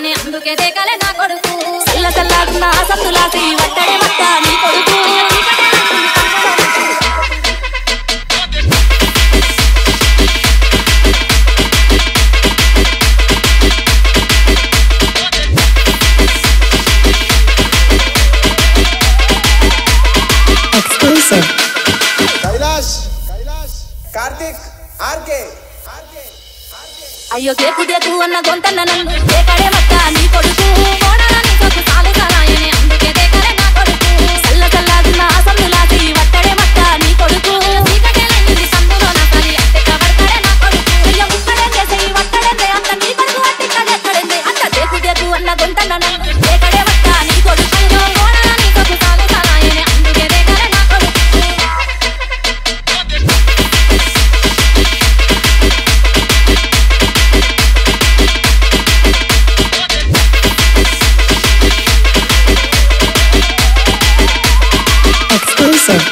సలాయనే అందుకే దేకలే నా కొడుకు సల్ల సల్లాడున్న సందులాసి వట్టడే మట్ట నీ కొడుకు Exclusive. Kailash, Karthik, RK. అయ్యో దేకు దేకు అన్న గొంతన్న నన్ను దేకడే మట్ట నీ కొడుకు కోడల నీ కొడుకు సాలు సలాయనే అందుకే దేకలే నా కొడుకు సల్ల సల్లాడున్న సందులాసి వట్టడే మట్ట నీ కొడుకు చీకటేలైంది సందులో నా తల్లి అట్టెక్క పడతాడే నా కొడుకు అయ్యో ముక్కడే చేసి వట్టడే అంత నీ కొడుకు అట్టెక్కడే ఎక్కడే అంత దేకు దేకు అన్న గొంతన్న నన్ను దేకడే మట్ట నీ కొడుకు అయ్యో కోడల నీ కొడుకు సాలు సలాయనే అందుకే దేకలే నా కొడుకు Exclusive.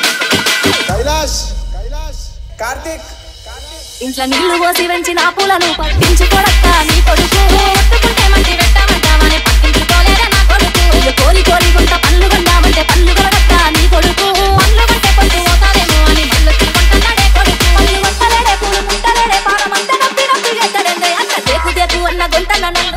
Kailash, Karthik. ఇంట్లో నీళ్లు పోసి వెంచిన పూలను పట్టించుకోడక్క నీ కొడుకు ఒట్టుకుంటే మట్టి పెట్టమంటామని పట్టించుకోలేదా నా కొడుకు ఇక కోరి కోరి గుంట పళ్ళు కొందామంటే పళ్ళు కొడక్క నీ కొడుకు పళ్ళు కొంటే కొట్టు పోతాదేమో అని మళ్ళీ తిరుగుంటున్నాడే కొడుకు పళ్ళు కొట్టలేడే పూలు ముట్టలేడే పాలమంతా నొప్పి నొప్పి ఎత్తడందే అంత దేకు దేకు అన్న గొంతన్న నన్ను